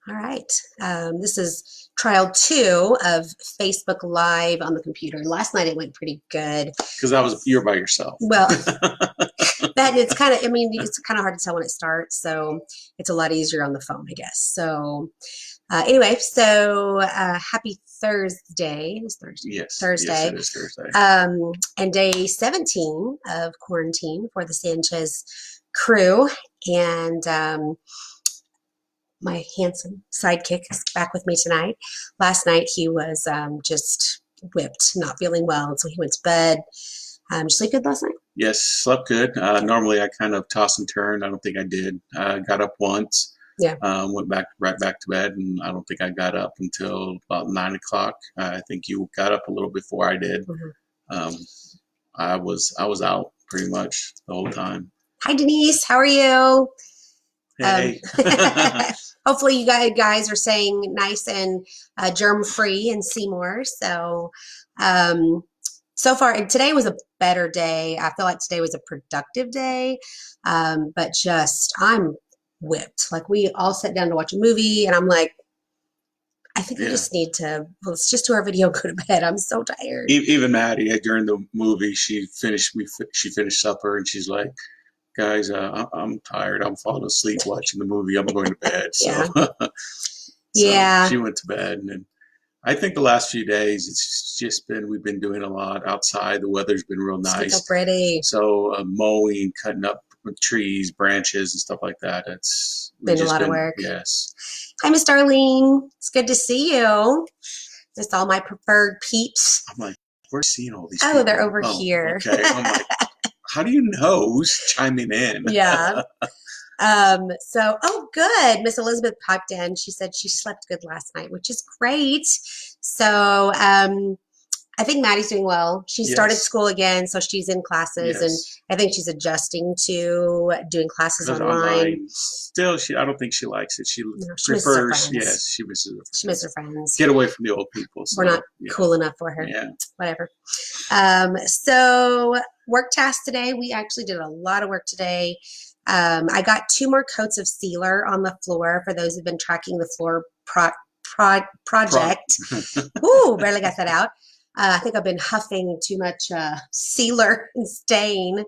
All right. This is trial 2 of Facebook Live on the computer. Last night it went pretty good. Because you're by yourself. Well, that it's kind of, I mean, it's kind of hard to tell when it starts, so it's a lot easier on the phone, I guess. So, anyway, happy Thursday. It's Thursday. Yes, Thursday. it is Thursday. And day 17 of quarantine for the Sanchez crew. And my handsome sidekick is back with me tonight. Last night he was just whipped, not feeling well, and so he went to bed. Did you sleep good last night? Yes, slept good. Normally I kind of toss and turn. I don't think I did. Got up once. Yeah. Went right back to bed, and I don't think I got up until about 9 o'clock. I think you got up a little before I did. Mm-hmm. I was out pretty much the whole time. Hi, Denise. How are you? Hey. Hopefully you guys are staying nice and germ-free in Seymour. So, so far, today was a better day. I feel like today was a productive day, but I'm whipped. Like we all sat down to watch a movie, and I'm like, I think I just need to, let's just do our video, go to bed. I'm so tired. Even Maddie, during the movie, she finished supper, and she's like, guys, I'm tired. I'm falling asleep watching the movie. I'm going to bed. So, Yeah. She went to bed. And I think the last few days, it's just we've been doing a lot outside. The weather's been real nice. So pretty. So mowing, cutting up trees, branches, and stuff like that. It's been a lot of work. Yes. Hi, Miss Darlene. It's good to see you. It's all my preferred peeps. I'm like, where's seeing all these? Oh, they're over here. Okay. I'm like, how do you know who's chiming in? Yeah. Good. Miss Elizabeth piped in. She said she slept good last night, which is great. So, I think Maddie's doing well. She started school again, so she's in classes, and I think she's adjusting to doing classes online. Still, I don't think she likes it. She prefers, she misses her friends. She misses her friends. Get away from the old people. So, we're not cool enough for her. Yeah. Whatever. So work tasks today. We actually did a lot of work today. I got 2 more coats of sealer on the floor for those who've been tracking the floor project. Ooh, barely got that out. I think I've been huffing too much sealer and stain.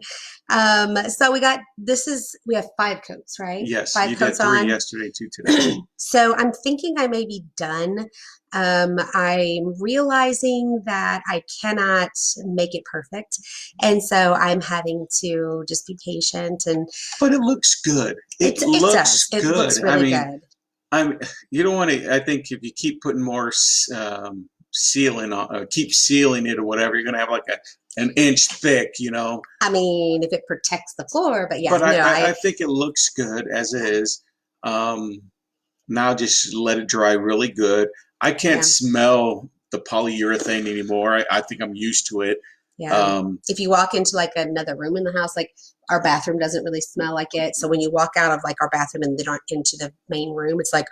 So we have 5 coats, right? Yes, 5 you coats did 3 on yesterday, 2 today. So I'm thinking I may be done. I'm realizing that I cannot make it perfect. And so I'm having to just be patient. But it looks good. It looks good. It looks really good. You don't want to, I think if you keep putting more sealing on, keep sealing it or whatever, you're going to have like an inch thick, I mean, if it protects the floor, but yeah. But I think it looks good as is. Now just let it dry really good. I can't smell the polyurethane anymore. I think I'm used to it. Yeah. If you walk into like another room in the house, like our bathroom doesn't really smell like it. So when you walk out of like our bathroom and then into the main room, it's like,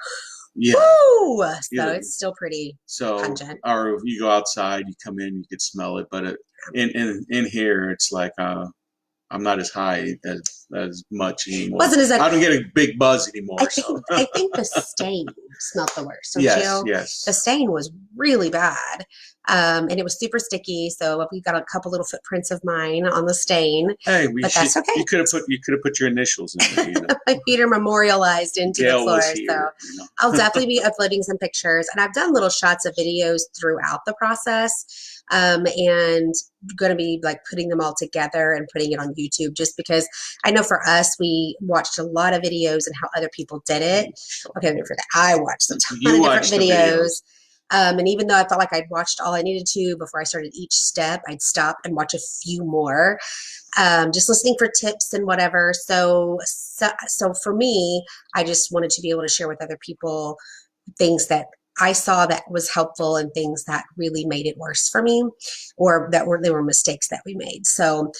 woo! So it's still pretty pungent. Or if you go outside, you come in, you could smell it. But in here, it's like I'm not as high as much anymore. I don't get a big buzz anymore. I think the stain smelled the worst. So yes. The stain was really bad. And it was super sticky. So we got a couple little footprints of mine on the stain. Hey, that's okay. You could have put your initials in there. My feet are memorialized into Gail the floor. Was here, so I'll definitely be uploading some pictures. And I've done little shots of videos throughout the process. And going to be like putting them all together and putting it on YouTube, just because I know for us, we watched a lot of videos and how other people did it. Okay, for that, I watched a ton of different videos. And even though I felt like I'd watched all I needed to before I started each step, I'd stop and watch a few more, just listening for tips and whatever. So for me, I just wanted to be able to share with other people things that I saw that was helpful and things that really made it worse for me, or there were mistakes that we made. So,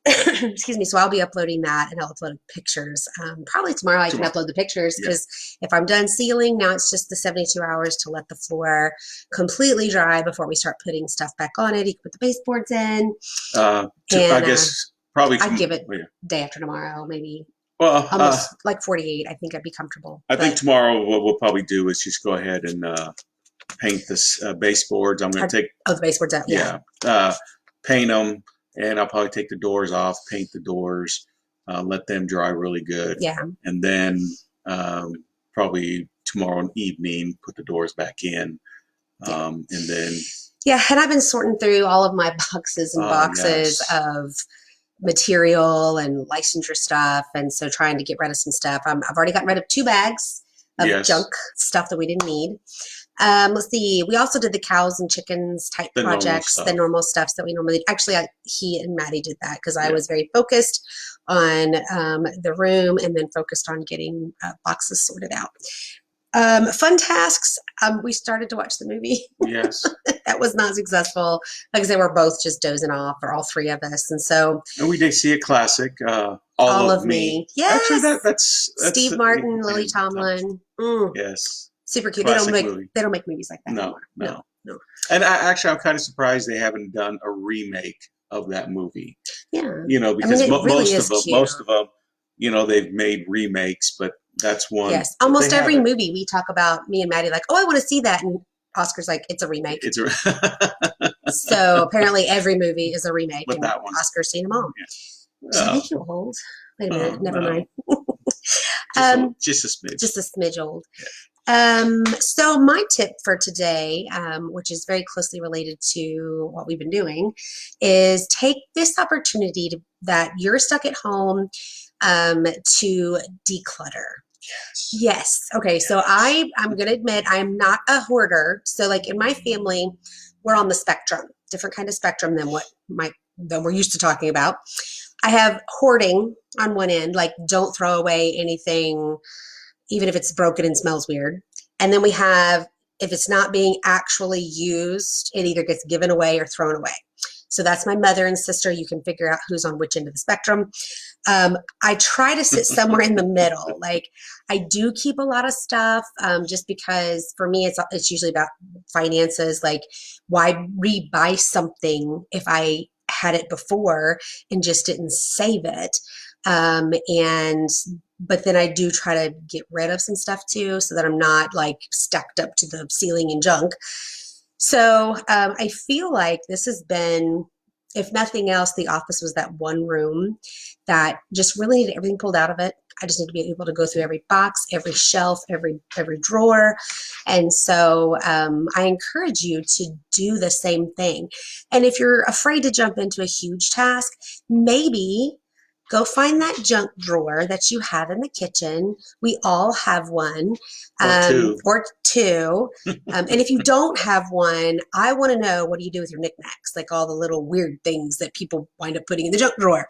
excuse me. So I'll be uploading that, and I'll upload pictures. Probably tomorrow I can upload the pictures, because if I'm done sealing, now it's just the 72 hours to let the floor completely dry before we start putting stuff back on it. You can put the baseboards in. I guess probably I'd give it day after tomorrow, maybe. Well, Almost like 48. I think I'd be comfortable. I think But tomorrow what we'll probably do is just go ahead and paint this baseboards. I'm going to take, the baseboards out. Yeah. yeah, paint them, and I'll probably take the doors off, paint the doors, let them dry really good, Yeah. and then probably tomorrow evening put the doors back in, and then Yeah, and I've been sorting through all of my boxes and boxes yes, of material and licensure stuff, and so trying to get rid of some stuff. I've already gotten rid of 2 bags of junk yes, stuff that we didn't need. Let's see. We also did the cows and chickens type the normal projects, the stuff. normal stuffs that we normally. Actually, he and Maddie did that because I Yeah. was very focused on the room and then focused on getting boxes sorted out. Fun tasks. We started to watch the movie. Yes. That was not successful. Like I said, we're both just dozing off, or all 3 of us, and so And we did see a classic, All all of of Me. me. Yes, Actually, that's Steve Martin, Lily and Tomlin. yes, Super cute. classic movie. They don't make movies like that No, anymore. No, no. no. And actually, I'm kind of surprised they haven't done a remake of that movie. Yeah. I mean, Because it really is cute. most of them, they've made remakes, but that's one Yes, that they almost every haven't. movie we talk about, me and Maddie, like, oh, I want to see that, and Oscar's like, it's a remake. It's a So apparently, every movie is a remake, but and that one, Oscar's seen them all. yeah. Does that make you old? Wait a minute, never No, mind. just a smidge. Just a smidge old. Yeah. So my tip for today, which is very closely related to what we've been doing, is take this opportunity that you're stuck at home to declutter. Yes. Okay. So I'm going to admit I'm not a hoarder. So like in my family, we're on the spectrum, different kind of spectrum than than we're used to talking about. I have hoarding on one end, like don't throw away anything, even if it's broken and smells weird. And then we have, if it's not being actually used, it either gets given away or thrown away. So that's my mother and sister. You can figure out who's on which end of the spectrum. I try to sit somewhere in the middle. Like I do keep a lot of stuff just because for me, it's usually about finances. Like why re-buy something if I had it before and just didn't save it? But then I do try to get rid of some stuff too, so that I'm not like stacked up to the ceiling in junk. So I feel like this has been, if nothing else, the office was that one room that just really needed everything pulled out of it. I just need to be able to go through every box, every shelf, every drawer. And so I encourage you to do the same thing. And if you're afraid to jump into a huge task, maybe go find that junk drawer that you have in the kitchen. We all have one, Or two. or two. And if you don't have one, I want to know, what do you do with your knickknacks? Like all the little weird things that people wind up putting in the junk drawer.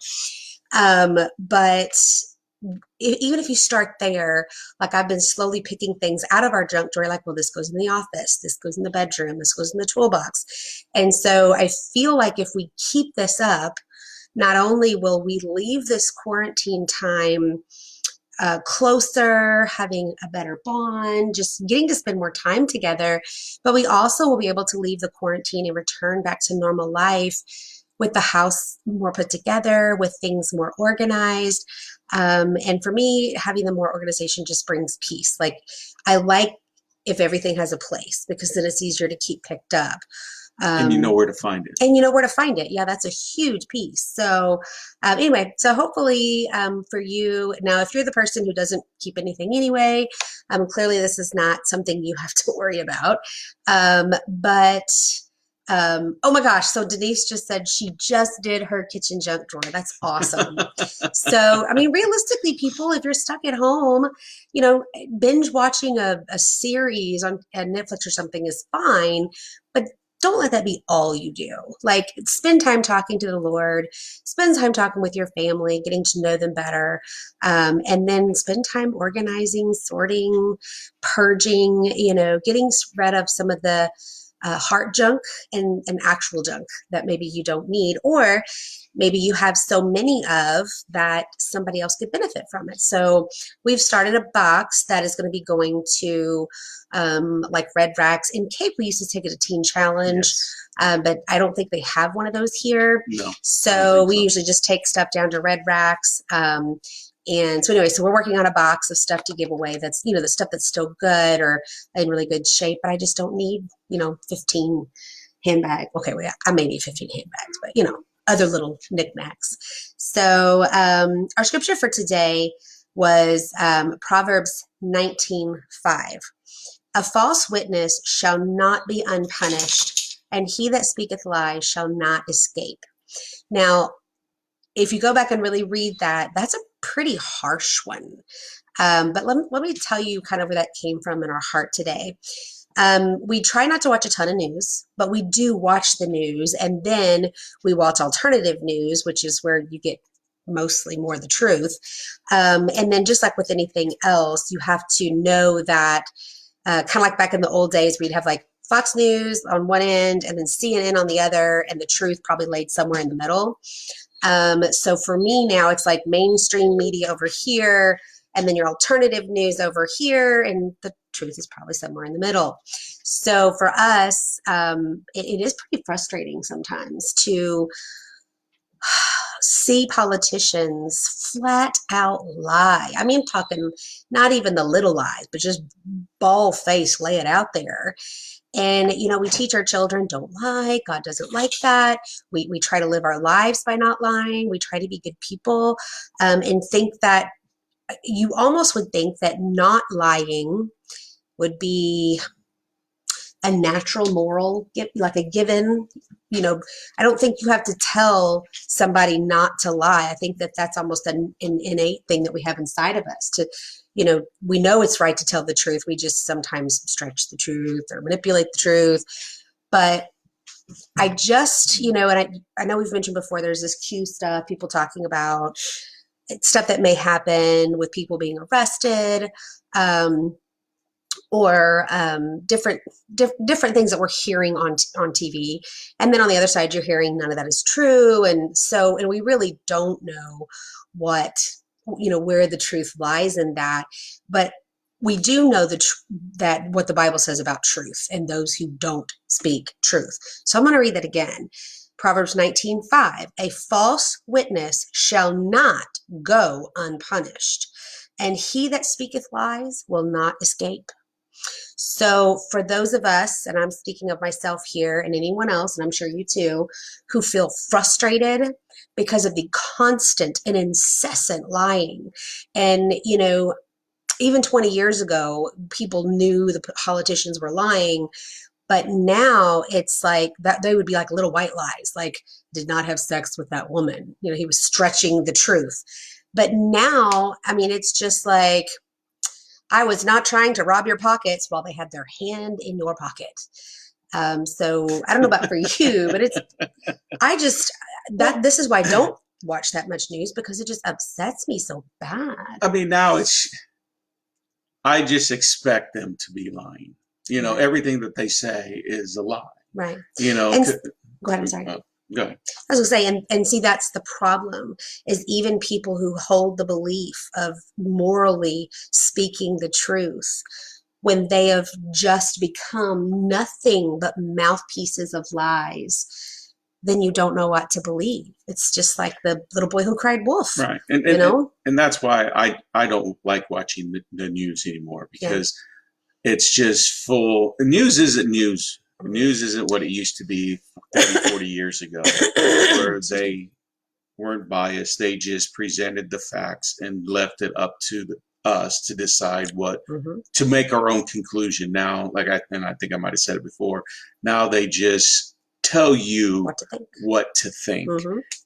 But even if you start there, like I've been slowly picking things out of our junk drawer, like, well, this goes in the office, this goes in the bedroom, this goes in the toolbox. And so I feel like if we keep this up, not only will we leave this quarantine time closer, having a better bond, just getting to spend more time together, but we also will be able to leave the quarantine and return back to normal life with the house more put together, with things more organized. And for me, having the more organization just brings peace. Like I like if everything has a place because then it's easier to keep picked up. And you know where to find it. And you know where to find it. Yeah, that's a huge piece. So anyway, so hopefully for you, now if you're the person who doesn't keep anything anyway, clearly this is not something you have to worry about. Oh my gosh, so Denise just said she just did her kitchen junk drawer. That's awesome. So, I mean, realistically, people, if you're stuck at home, binge watching a series on Netflix or something is fine, but don't let that be all you do. Like, spend time talking to the Lord, spend time talking with your family, getting to know them better, and then spend time organizing, sorting, purging, getting rid of some of the heart junk and actual junk that maybe you don't need, or maybe you have so many of that somebody else could benefit from it. So we've started a box that is going to be going to like Red Racks. In Cape, we used to take it to Teen Challenge, yes. But I don't think they have one of those here. No. So we usually just take stuff down to Red Racks. And so anyway, so we're working on a box of stuff to give away that's, the stuff that's still good or in really good shape, but I just don't need, 15 handbags. Okay, well, I may need 15 handbags, but, other little knickknacks. So our scripture for today was Proverbs 19:5. A false witness shall not be unpunished, and he that speaketh lies shall not escape. Now, if you go back and really read that, that's a pretty harsh one. But let me tell you kind of where that came from in our heart today. We try not to watch a ton of news, but we do watch the news, and then we watch alternative news, which is where you get mostly more of the truth. And then just like with anything else, you have to know that kind of like back in the old days, we'd have like Fox News on one end and then CNN on the other, and the truth probably laid somewhere in the middle. So for me now, it's like mainstream media over here, and then your alternative news over here, and the truth is probably somewhere in the middle. So for us, it is pretty frustrating sometimes to see politicians flat out lie. I mean, I'm talking not even the little lies, but just bald face, lay it out there. And, we teach our children, don't lie. God doesn't like that. We try to live our lives by not lying. We try to be good people, and think that you almost would think that not lying would be a natural moral, like a given. I don't think you have to tell somebody not to lie. I think that that's almost an innate thing that we have inside of us to, we know it's right to tell the truth. We just sometimes stretch the truth or manipulate the truth. But I just, and I know we've mentioned before, there's this Q stuff, people talking about stuff that may happen with people being arrested, or different things that we're hearing on TV. And then on the other side, you're hearing none of that is true. And we really don't know what, where the truth lies in that. But we do know that what the Bible says about truth and those who don't speak truth. So I'm going to read that again. Proverbs 19:5, a false witness shall not go unpunished, and he that speaketh lies will not escape. So for those of us, and I'm speaking of myself here and anyone else, and I'm sure you too, who feel frustrated because of the constant and incessant lying. And, even 20 years ago, people knew the politicians were lying, but now it's like that they would be like little white lies, like did not have sex with that woman. He was stretching the truth. But now, I mean, it's just like, I was not trying to rob your pockets while they had their hand in your pocket. So I don't know about for you, but this is why I don't watch that much news, because it just upsets me so bad. I mean, now I just expect them to be lying. Everything that they say is a lie. Right. And, go ahead, I'm sorry. Go ahead. I was going to say, and see, that's the problem, is even people who hold the belief of morally speaking the truth, when they have just become nothing but mouthpieces of lies, then you don't know what to believe. It's just like the little boy who cried wolf. Right. And that's why I don't like watching the news anymore, because it's just full. The news isn't news. News isn't what it used to be 30, 40 years ago, where they weren't biased. They just presented the facts and left it up to us to decide what, to make our own conclusion. Now, I think I might have said it before, now they just tell you what to think.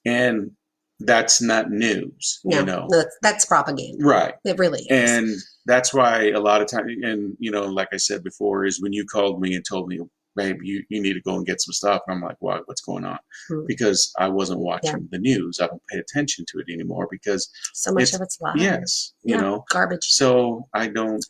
And that's not news. No, that's propaganda. Right. It really is. And that's why a lot of times, and like I said before, is when you called me and told me, babe, you need to go and get some stuff. And I'm like, wow, what's going on? Because I wasn't watching the news. I don't pay attention to it anymore, because so much of it's lies. Yes. Garbage. So I don't.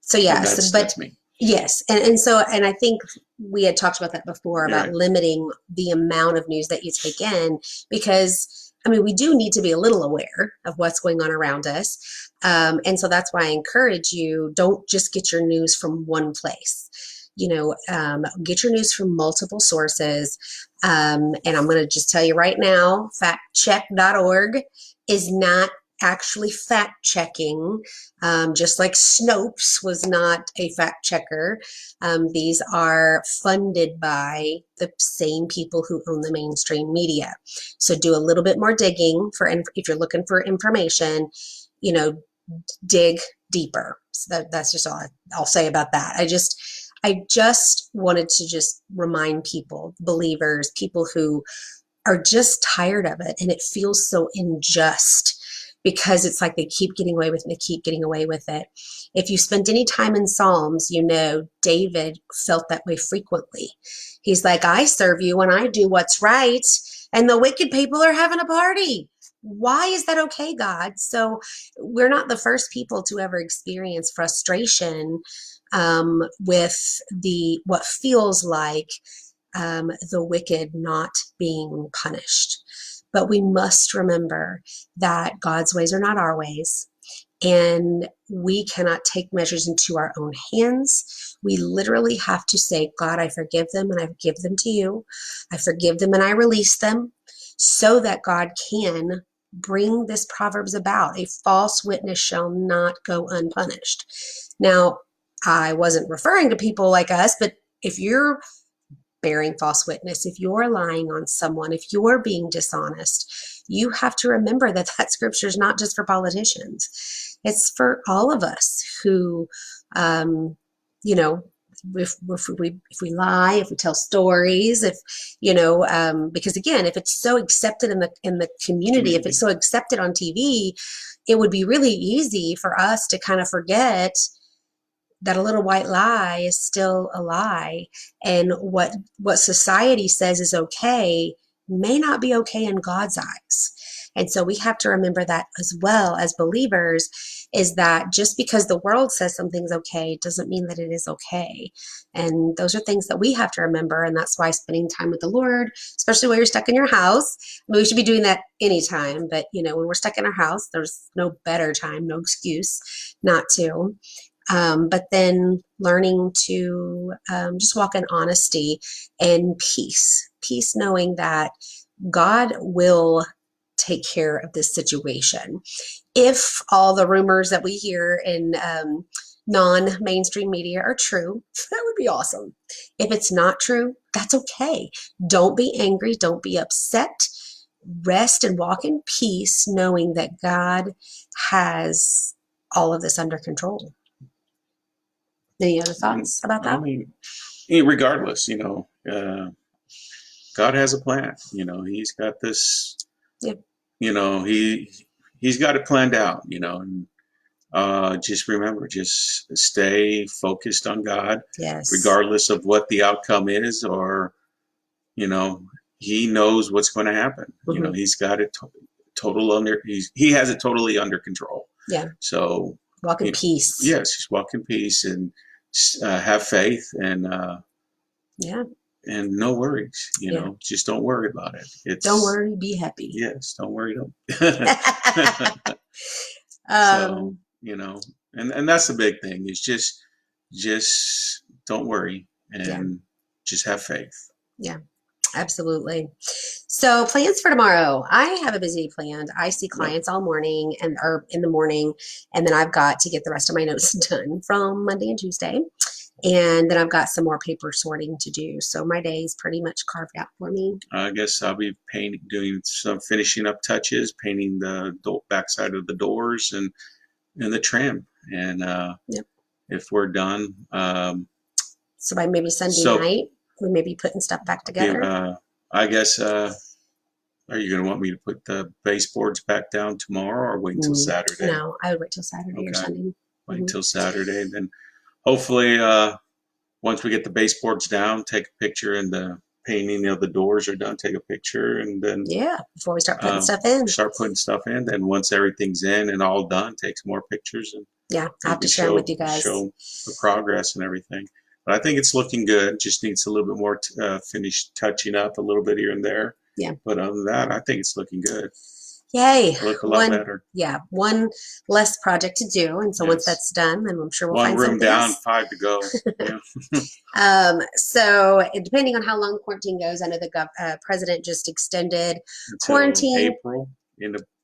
So yes, that's me. Yes. And I think we had talked about that before, about limiting the amount of news that you take in, because we do need to be a little aware of what's going on around us. And so that's why I encourage you, don't just get your news from one place. Get your news from multiple sources. And I'm going to just tell you right now, factcheck.org is not actually fact checking, just like Snopes was not a fact checker. These are funded by the same people who own the mainstream media. So do a little bit more digging for if you're looking for information, you know, dig deeper. So that's just all I'll say about that. I just wanted to just remind people, believers, people who are just tired of it, and it feels so unjust because it's like they keep getting away with it, and they keep getting away with it. If you spent any time in Psalms, you know David felt that way frequently. He's like, I serve you when I do what's right, and the wicked people are having a party. Why is that okay, God? So we're not the first people to ever experience frustration with the what feels like the wicked not being punished. But we must remember that God's ways are not our ways, and we cannot take measures into our own hands. We literally have to say, God, I forgive them and I give them to you. I forgive them and I release them so that God can bring this Proverbs about. A false witness shall not go unpunished. Now, I wasn't referring to people like us, but if you're bearing false witness, if you're lying on someone, if you're being dishonest, you have to remember that that scripture is not just for politicians. It's for all of us who, you know, if we lie, if we tell stories, if because again, if it's so accepted in the community, if it's so accepted on TV, it would be really easy for us to kind of forget that a little white lie is still a lie, and what society says is okay may not be okay in God's eyes. And so we have to remember that as well as believers, is that just because the world says something's okay doesn't mean that it is okay. And those are things that we have to remember, and that's why spending time with the Lord, especially when you're stuck in your house, I mean, we should be doing that anytime, but when we're stuck in our house, there's no better time, no excuse not to. But then learning to just walk in honesty and peace knowing that God will take care of this situation. If all the rumors that we hear in non-mainstream media are true, that would be awesome. If it's not true, that's okay. Don't be angry. Don't be upset. Rest and walk in peace, knowing that God has all of this under control. Any other thoughts about I that? mean, regardless, God has a plan. He's got this. Yeah. He's got it planned out. And just remember, just stay focused on God, Yes. regardless of what the outcome is, or He knows what's going to happen. Mm-hmm. He's got it total under. He has it totally under control. Yeah. So walk in peace. Yes, just walk in peace and have faith and yeah. And no worries. Just don't worry about it. Don't worry, be happy. Yes, don't worry. Don't. um, and that's the big thing is just don't worry and just have faith. Yeah, absolutely. So plans for tomorrow. I have a busy planned. I see clients all morning or in the morning, and then I've got to get the rest of my notes done from Monday and Tuesday. And then I've got some more paper sorting to do. So my day is pretty much carved out for me. I guess I'll be doing some finishing up touches, painting the backside of the doors and the trim. And if we're done. So by maybe Sunday night, we may be putting stuff back together. I guess, are you going to want me to put the baseboards back down tomorrow or wait until Saturday? No, I would wait till Saturday or Sunday. Wait until Saturday. Then hopefully, once we get the baseboards down, take a picture, and the painting of the doors are done, take a picture, and then before we start putting stuff in. Start putting stuff in. Then once everything's in and all done, take some more pictures and I have to share them with you guys. Show the progress and everything. But I think it's looking good. Just needs a little bit more finish touching up a little bit here and there. Yeah. But other than that, I think it's looking good. Yay. Look a lot better. Yeah. One less project to do. And so once that's done, then I'm sure we'll find something else. One room down, 5 to go. So depending on how long quarantine goes, I know the president just extended until quarantine. April,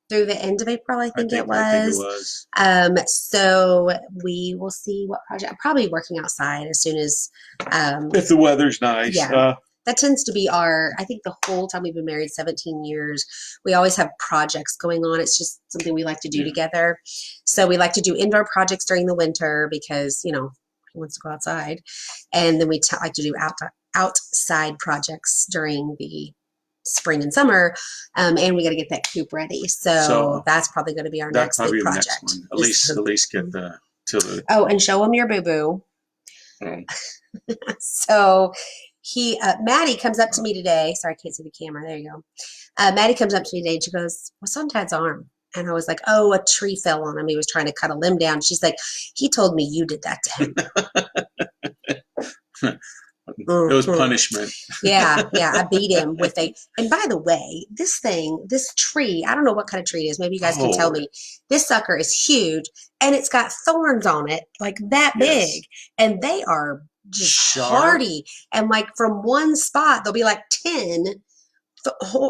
through the end of April, I think it I think it was. was. So we will see what project. I'm probably working outside as soon as. If the weather's nice. Yeah. That tends to be I think the whole time we've been married, 17 years, we always have projects going on. It's just something we like to do together. So we like to do indoor projects during the winter because, he wants to go outside. And then we like to do outside projects during the spring and summer. And we got to get that coop ready. So that's probably going to be our next big project. Next one. At least get till the. Oh, and show him your boo-boo. Oh. So Maddie comes up to me today. Sorry, I can't see the camera. There you go. Maddie comes up to me today and she goes, "What's on Dad's arm?" And I was like, "Oh, a tree fell on him. He was trying to cut a limb down." She's like, "He told me you did that to him." It was punishment. Yeah, I beat him with and by the way, this tree, I don't know what kind of tree it is. Maybe you guys can tell me. This sucker is huge and it's got thorns on it like that big. And they are just hardy. And like from one spot, there'll be like 10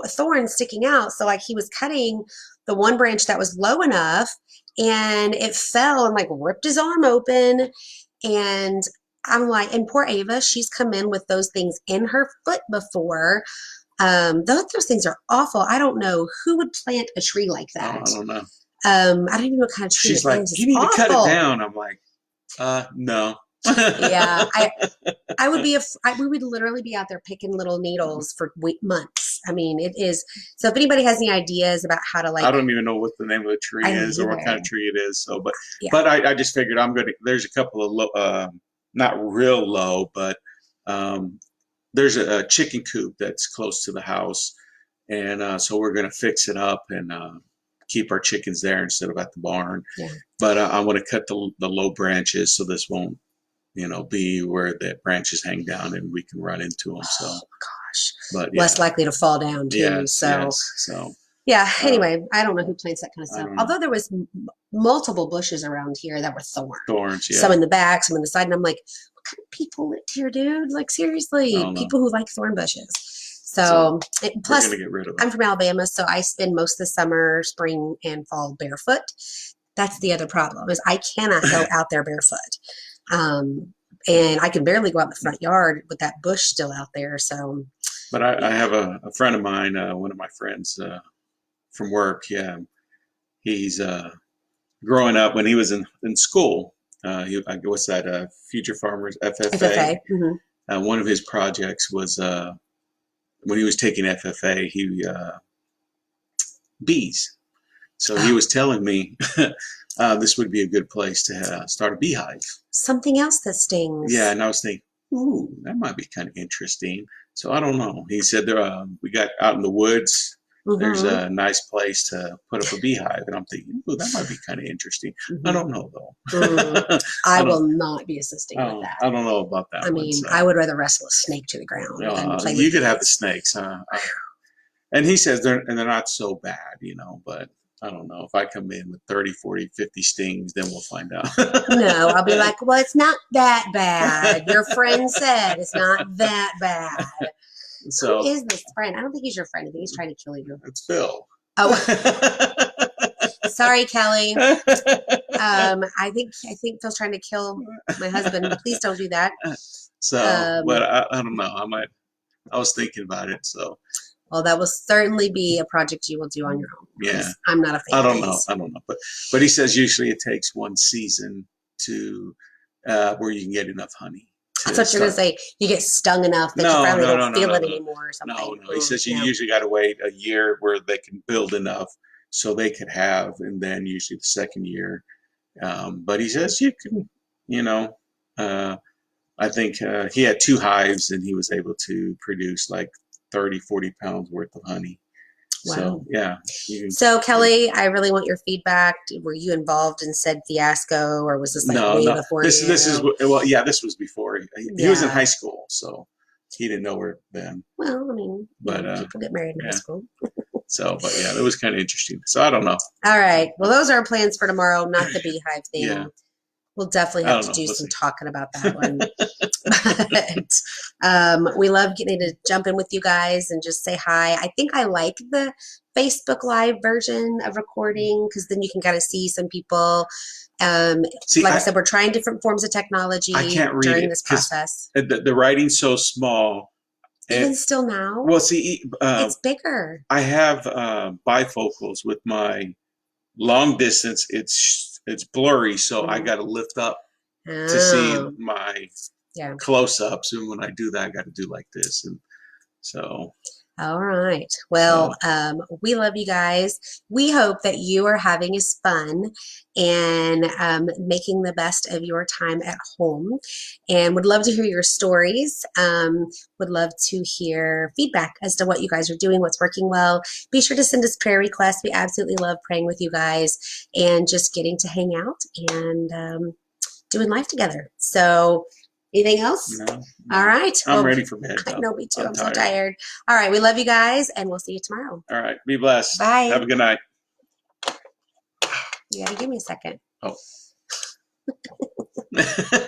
thorns sticking out. So like he was cutting the one branch that was low enough and it fell and like ripped his arm open. And I'm like, and poor Ava, she's come in with those things in her foot before. Those things are awful. I don't know who would plant a tree like that. I don't know. I don't even know what kind of tree she's like, is. "You need to cut it down." I'm like, no. Yeah, I would be. We would literally be out there picking little needles for months. I mean, it is. So if anybody has any ideas about how to I don't even know what the name of the tree is or what kind of tree it is. So, but I just figured there's a couple of low, not real low, but there's a chicken coop that's close to the house, and so we're gonna fix it up and keep our chickens there instead of at the barn. Yeah. But I want to cut the low branches so this won't, be where the branches hang down and we can run into them. So, gosh, but less likely to fall down too. Yes, so, so yeah. Anyway, I don't know who plants that kind of stuff. Although there was multiple bushes around here that were thorns. Thorns, yeah. Some in the back, some in the side, and I'm like, what kind of people live here, dude? Like seriously, people who like thorn bushes. So plus, get rid of them. I'm from Alabama, so I spend most of the summer, spring, and fall barefoot. That's the other problem is I cannot go out there barefoot. And I can barely go out in the front yard with that bush still out there. So, but I have a friend of mine, one of my friends from work. Yeah, he's growing up when he was in school. What's that? Future Farmers FFA. Mm-hmm. One of his projects was when he was taking FFA, bees. So he was telling me this would be a good place to start a beehive. Something else that stings. Yeah, and I was thinking, ooh, that might be kind of interesting. So I don't know. He said we got out in the woods. Mm-hmm. There's a nice place to put up a beehive, and I'm thinking, ooh, that might be kind of interesting. Mm-hmm. I don't know though. I will not be assisting with that. I don't know about that. I mean, I would rather wrestle a snake to the ground. Than play you could have the snakes, huh? And he says they're not so bad, but I don't know. If I come in with 30, 40, 50 stings, then we'll find out. No, I'll be like, well, it's not that bad. Your friend said it's not that bad. So, who is this friend? I don't think he's your friend. I think he's trying to kill you. It's Phil. Oh. Sorry, Kelly. I think Phil's trying to kill my husband. Please don't do that. So, but I don't know. I was thinking about it, so. Well, that will certainly be a project you will do on your own. Yeah, I'm not a fan. I don't know, but he says usually it takes one season to where you can get enough honey. I thought you were going to say you get stung enough that you finally don't feel it anymore or something. No. He says you usually got to wait a year where they can build enough so they could have, and then usually the second year. But he says you can, I think he had 2 hives and he was able to produce like 30, 40 pounds worth of honey. Wow. So, yeah. So, Kelly, I really want your feedback. Were you involved in said fiasco, or was this way before this was before. He was in high school, so he didn't know her then. Well, I mean, people get married in high school. So, but yeah, it was kind of interesting. So, I don't know. All right. Well, those are our plans for tomorrow, not the beehive thing. Yeah. We'll definitely I have don't to know. do We'll some see. talking about that one. But we love getting to jump in with you guys and just say hi. I think I like the Facebook Live version of recording because then you can kind of see some people. See, Like I said, we're trying different forms of I technology can't read during it this because process. the writing's so small. Even And still now, well, see, it's bigger. I have bifocals with my long distance. It's blurry, so I Mhm. got to lift up to see Oh, my yeah. close ups, and when I do that, I got to do like this, and so All right. Well, so we love you guys. We hope that you are having as fun and making the best of your time at home. And would love to hear your stories. Would love to hear feedback as to what you guys are doing, what's working well. Be sure to send us prayer requests. We absolutely love praying with you guys and just getting to hang out and doing life together. So, anything else? no, All no, right. I'm Well, ready for bed I though. know me too. I'm I'm so tired. tired. All right. We love you guys, and we'll see you tomorrow. All right, be blessed. Have a Bye. good night. You got to give me a second. Oh.